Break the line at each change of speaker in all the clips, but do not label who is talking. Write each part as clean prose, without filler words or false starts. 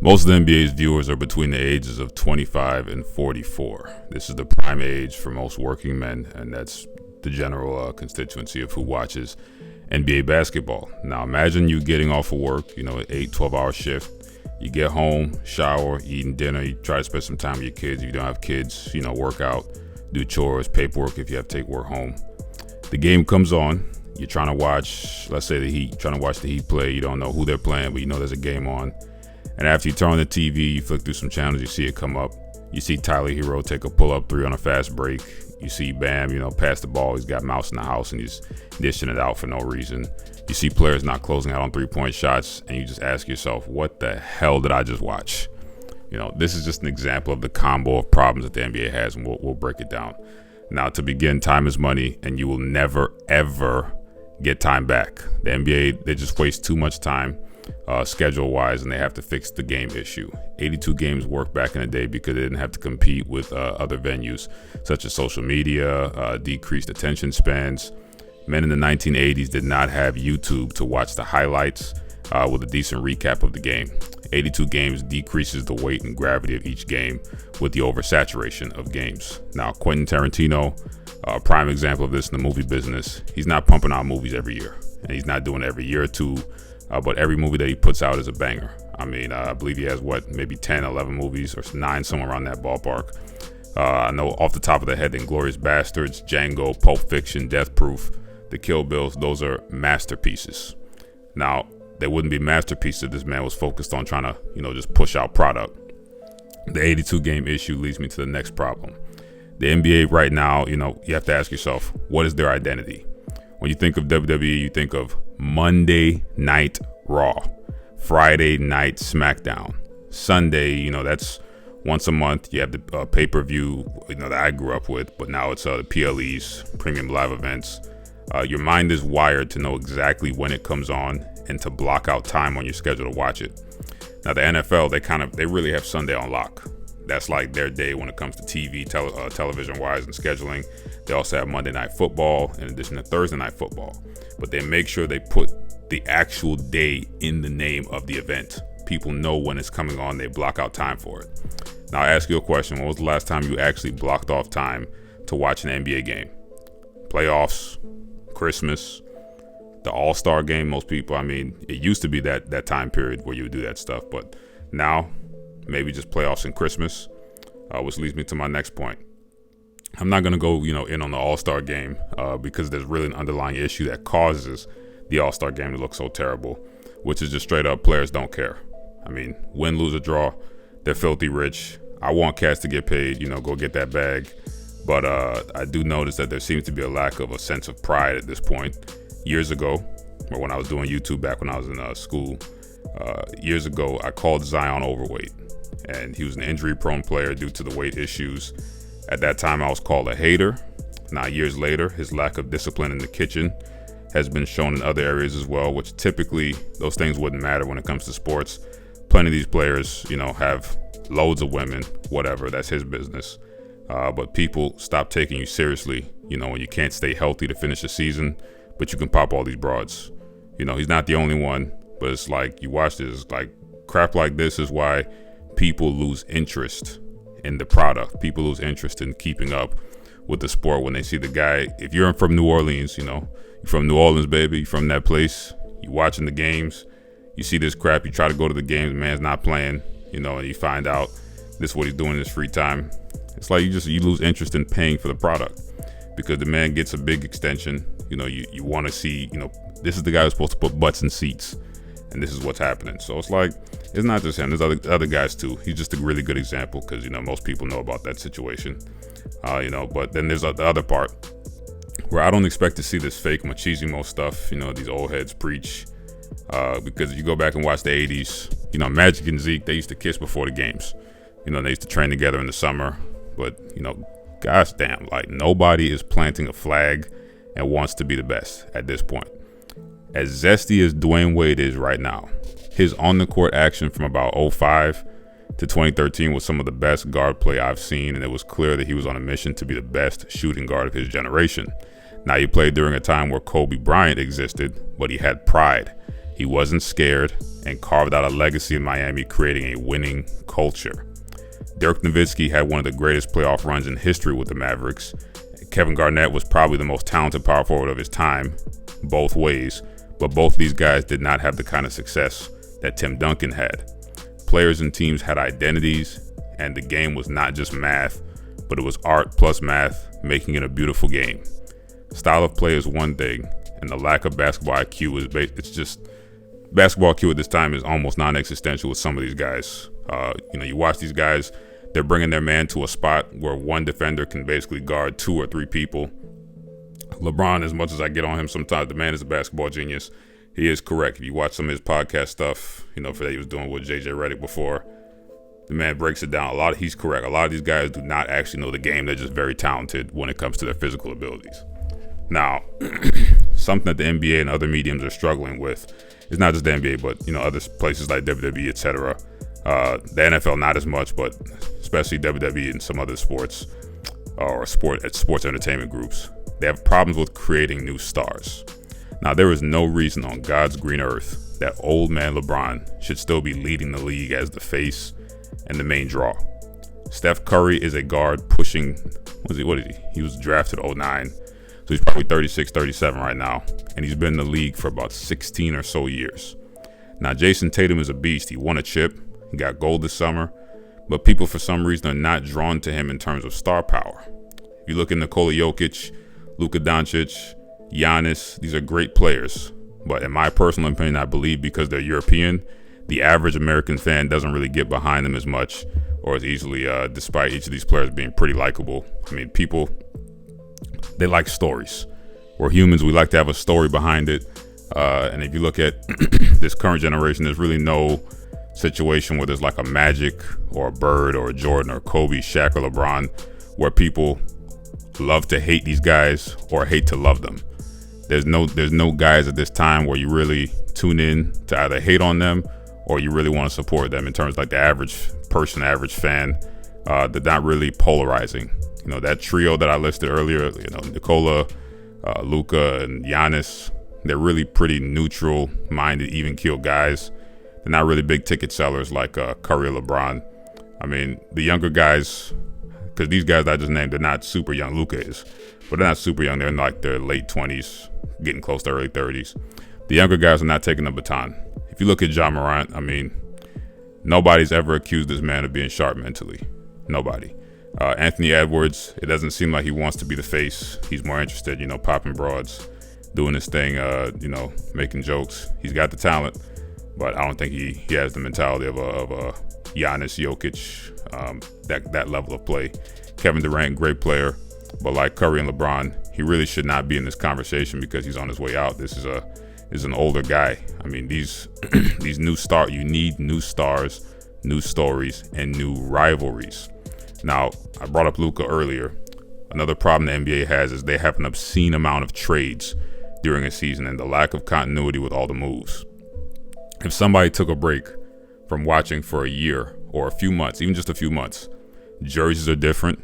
Most of the NBA's viewers are between the ages of 25 and 44. This is the prime age for most working men, and that's the general constituency of who watches NBA basketball. Now imagine you getting off of work, an 8-12 hour shift. You get home, shower, eating dinner, you try to spend some time with your kids. If you don't have kids, work out, do chores, paperwork if you have to take work home. The game comes on. You're trying to watch, let's say the Heat, trying to watch the Heat play. You don't know who they're playing, but you know there's a game on. And after you turn on the TV, you flick through some channels, you see it come up. You see Tyler Hero take a pull-up three on a fast break. You see Bam, pass the ball. He's got mouse in the house and he's dishing it out for no reason. You see players not closing out on three-point shots, and you just ask yourself, what the hell did I just watch? This is just an example of the combo of problems that the NBA has, and we'll break it down. Now, to begin, time is money, and you will never, ever get time back. The NBA, they just waste too much time schedule-wise, and they have to fix the game issue. 82 games worked back in the day because they didn't have to compete with other venues, such as social media, decreased attention spans. Men in the 1980s did not have YouTube to watch the highlights with a decent recap of the game. 82 games decreases the weight and gravity of each game with the oversaturation of games. Now, Quentin Tarantino, a prime example of this in the movie business, he's not pumping out movies every year, and he's not doing it every year or two, but every movie that he puts out is a banger. I believe he has maybe 10, 11 movies or 9, somewhere around that ballpark. I know off the top of the head, Inglourious Bastards, Django, Pulp Fiction, Death Proof, The Kill Bills, those are masterpieces. Now, they wouldn't be masterpieces if this man was focused on trying to, just push out product. The 82 game issue leads me to the next problem. The NBA right now, you have to ask yourself, what is their identity? When you think of WWE, you think of Monday Night Raw, Friday Night SmackDown, Sunday, that's once a month. You have the pay-per-view, that I grew up with, but now it's the PLEs, premium live events. Your mind is wired to know exactly when it comes on and to block out time on your schedule to watch it. Now the NFL, they really have Sunday on lock. That's like their day when it comes to TV, television wise and scheduling. They also have Monday Night Football in addition to Thursday Night Football, but they make sure they put the actual day in the name of the event. People know when it's coming on. They block out time for it. Now I ask you a question. When was the last time you actually blocked off time to watch an NBA game? Playoffs, Christmas, the All-Star game. Most people, it used to be that time period where you would do that stuff, but now maybe just playoffs and Christmas, which leads me to my next point. I'm not going to go, in on the All-Star game because there's really an underlying issue that causes the All-Star game to look so terrible, which is just straight up players don't care. Win, lose, or draw, they're filthy rich. I want cats to get paid, go get that bag. But I do notice that there seems to be a lack of a sense of pride at this point. Years ago, or when I was doing YouTube back when I was in school, years ago, I called Zion overweight. And he was an injury-prone player due to the weight issues. At that time, I was called a hater. Now, years later, his lack of discipline in the kitchen has been shown in other areas as well, which typically those things wouldn't matter when it comes to sports. Plenty of these players, have loads of women, whatever, that's his business. But people stop taking you seriously, when you can't stay healthy to finish the season, but you can pop all these broads. He's not the only one, but it's like you watch this, like crap like this is why people lose interest in the product. People lose interest in keeping up with the sport when they see the guy. If you're from New Orleans, you're from New Orleans, baby, you're from that place, you're watching the games, you see this crap, you try to go to the games, the man's not playing, and you find out this is what he's doing in his free time. It's like you lose interest in paying for the product because the man gets a big extension. You want to see, this is the guy who's supposed to put butts in seats, and this is what's happening. So it's like, it's not just him. There's other guys too. He's just a really good example because, most people know about that situation. But then there's the other part where I don't expect to see this fake machismo stuff, these old heads preach. Because if you go back and watch the 80s, Magic and Zeke, they used to kiss before the games. They used to train together in the summer. But, gosh damn, like nobody is planting a flag and wants to be the best at this point. As zesty as Dwayne Wade is right now, his on-the-court action from about 2005 to 2013 was some of the best guard play I've seen, and it was clear that he was on a mission to be the best shooting guard of his generation. Now, he played during a time where Kobe Bryant existed, but he had pride. He wasn't scared and carved out a legacy in Miami, creating a winning culture. Dirk Nowitzki had one of the greatest playoff runs in history with the Mavericks. Kevin Garnett was probably the most talented power forward of his time, both ways, but both these guys did not have the kind of success that Tim Duncan had. Players and teams had identities, and the game was not just math, but it was art plus math, making it a beautiful game. Style of play is one thing, and the lack of basketball IQ is basketball IQ at this time is almost non-existential with some of these guys. You watch these guys, they're bringing their man to a spot where one defender can basically guard 2 or 3 people. LeBron, as much as I get on him sometimes, the man is a basketball genius. He is correct. If you watch some of his podcast stuff, for that he was doing with JJ Redick before, the man breaks it down. He's correct. A lot of these guys do not actually know the game. They're just very talented when it comes to their physical abilities. Now, something that the NBA and other mediums are struggling with is not just the NBA, but other places like WWE, etc. The NFL not as much, but especially WWE and some other sports or sports entertainment groups. They have problems with creating new stars. Now, there is no reason on God's green earth that old man LeBron should still be leading the league as the face and the main draw. Steph Curry is a guard pushing, what is he? He was drafted 09, so he's probably 36, 37 right now, and he's been in the league for about 16 or so years. Now, Jason Tatum is a beast. He won a chip, he got gold this summer, but people for some reason are not drawn to him in terms of star power. If you look at Nikola Jokic, Luka Doncic, Giannis, these are great players, but in my personal opinion, I believe because they're European, the average American fan doesn't really get behind them as much or as easily, despite each of these players being pretty likable. I mean, people, they like stories. We're humans, we like to have a story behind it, and if you look at this current generation, there's really no situation where there's like a Magic or a Bird or a Jordan or Kobe, Shaq or LeBron, where people love to hate these guys or hate to love them. There's no guys at this time where you really tune in to either hate on them or you really want to support them in terms of like the average person, average fan. They're not really polarizing. That trio that I listed earlier, Nikola, Luka, and Giannis, they're really pretty neutral-minded, even-keel guys. They're not really big ticket sellers like Curry or LeBron. I mean, the younger guys, because these guys I just named, they're not super young. Luka is, but they're not super young. They're in like their late 20s, getting close to early 30s. The younger guys are not taking the baton. If you look at Ja Morant, I mean, nobody's ever accused this man of being sharp mentally. Nobody. Anthony Edwards, it doesn't seem like he wants to be the face. He's more interested, popping broads, doing his thing, making jokes. He's got the talent, but I don't think he has the mentality of a Giannis, Jokic, that level of play. Kevin Durant, great player, but like Curry and LeBron, he really should not be in this conversation because he's on his way out. This is an older guy. I mean, these you need new stars, new stories, and new rivalries. Now, I brought up Luka earlier. Another problem the NBA has is they have an obscene amount of trades during a season and the lack of continuity with all the moves. If somebody took a break from watching for a year or a few months, even just a few months, jerseys are different.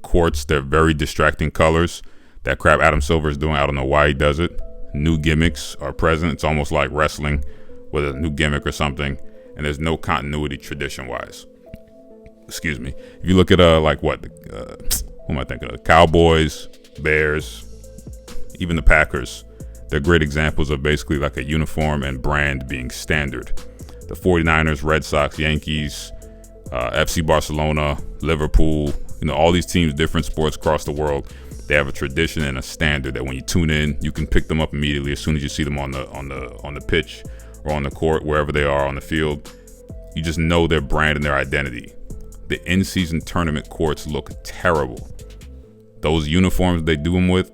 Courts, they're very distracting colors. That crap Adam Silver is doing, I don't know why he does it. New gimmicks are present. It's almost like wrestling with a new gimmick or something, and there's no continuity tradition-wise. Excuse me. If you look at who am I thinking of? Cowboys, Bears, even the Packers, they're great examples of basically like a uniform and brand being standard. The 49ers, Red Sox, Yankees, FC Barcelona, Liverpool, all these teams, different sports across the world, they have a tradition and a standard that when you tune in, you can pick them up immediately as soon as you see them on the pitch or on the court, wherever they are on the field. You just know their brand and their identity. The in-season tournament courts look terrible. Those uniforms they do them with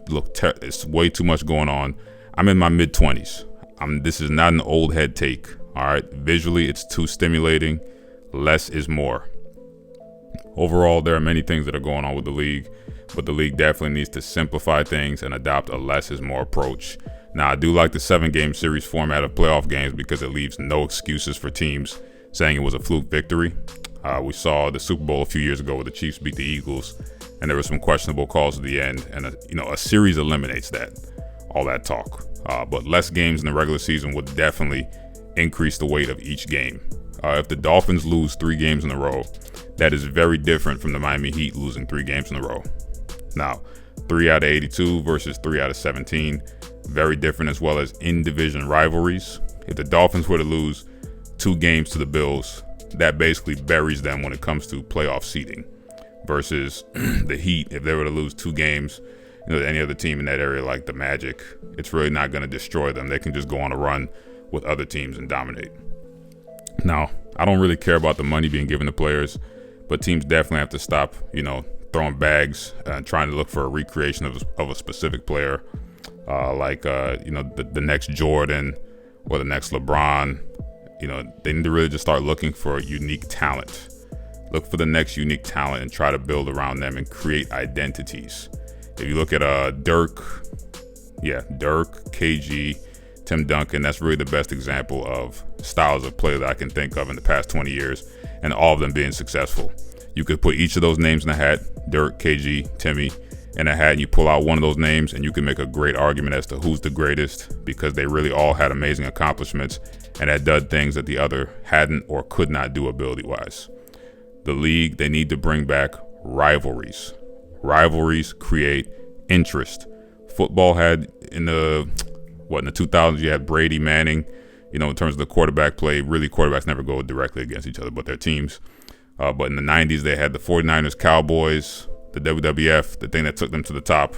it's way too much going on. I'm in my mid-20s. This is not an old head take. All right, visually it's too stimulating. Less is more. Overall, there are many things that are going on with the league, but the league definitely needs to simplify things and adopt a less is more approach. Now, I do like the 7-game series format of playoff games because it leaves no excuses for teams saying it was a fluke victory. We saw the Super Bowl a few years ago where the Chiefs beat the Eagles, and there were some questionable calls at the end, and a series eliminates all that talk. But less games in the regular season would definitely increase the weight of each game. If the Dolphins lose 3 games in a row, that is very different from the Miami Heat losing 3 games in a row. Now, 3 out of 82 versus 3 out of 17, very different, as well as in-division rivalries. If the Dolphins were to lose 2 games to the Bills, that basically buries them when it comes to playoff seeding. Versus the Heat, if they were to lose 2 games, to any other team in that area like the Magic, it's really not going to destroy them. They can just go on a run with other teams and dominate. Now, I don't really care about the money being given to players, but teams definitely have to stop, throwing bags and trying to look for a recreation of a specific player, the next Jordan or the next LeBron. They need to really just start looking for unique talent. Look for the next unique talent and try to build around them and create identities. If you look at Dirk, KG, Tim Duncan, that's really the best example of styles of play that I can think of in the past 20 years, and all of them being successful. You could put each of those names in a hat, Dirk, KG, Timmy, in a hat, and you pull out one of those names, and you can make a great argument as to who's the greatest, because they really all had amazing accomplishments and had done things that the other hadn't or could not do ability-wise. The league, they need to bring back rivalries. Rivalries create interest. Football had in the 2000s, you had Brady, Manning. In terms of the quarterback play, really quarterbacks never go directly against each other, but their teams. But in the 90s, they had the 49ers, Cowboys, the WWF, the thing that took them to the top.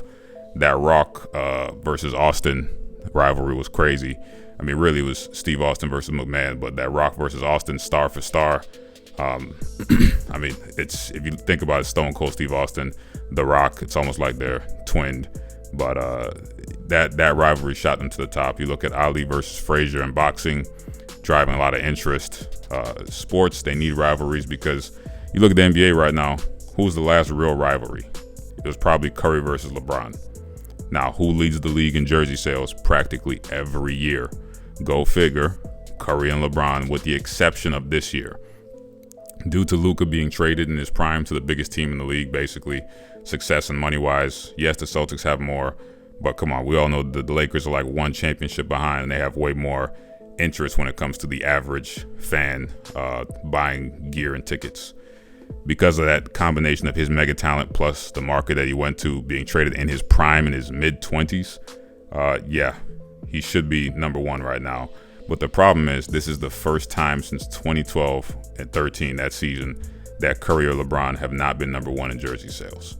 That Rock versus Austin rivalry was crazy. I mean, really, it was Steve Austin versus McMahon, but that Rock versus Austin, star for star. I mean, if you think about it, Stone Cold Steve Austin, The Rock, it's almost like they're twinned. But that rivalry shot them to the top. You look at Ali versus Frazier in boxing, driving a lot of interest. Sports, they need rivalries, because you look at the NBA right now, who's the last real rivalry? It was probably Curry versus LeBron. Now, who leads the league in jersey sales practically every year? Go figure, Curry and LeBron, with the exception of this year. Due to Luka being traded in his prime to the biggest team in the league, basically, success and money-wise, yes, the Celtics have more, but come on, we all know the Lakers are like 1 championship behind, and they have way more interest when it comes to the average fan buying gear and tickets. Because of that combination of his mega talent plus the market that he went to, being traded in his prime in his mid-20s, he should be number 1 right now. But the problem is, this is the first time since 2012 and 13, that season, that Curry or LeBron have not been number 1 in jersey sales.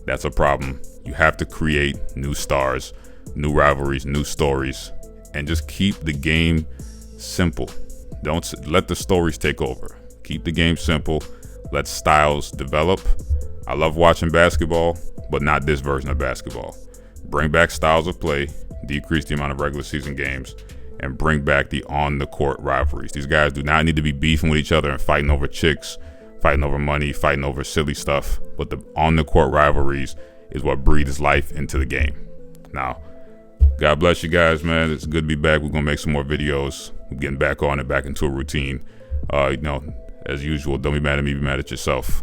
That's a problem. You have to create new stars, new rivalries, new stories, and just keep the game simple. Don't let the stories take over. Keep the game simple. Let styles develop. I love watching basketball, but not this version of basketball. Bring back styles of play, decrease the amount of regular season games, and bring back the on-the-court rivalries. These guys do not need to be beefing with each other and fighting over chicks, fighting over money, fighting over silly stuff. But the on-the-court rivalries is what breathes life into the game. Now, God bless you guys, man. It's good to be back. We're going to make some more videos. We're getting back on it, back into a routine. As usual, don't be mad at me, be mad at yourself.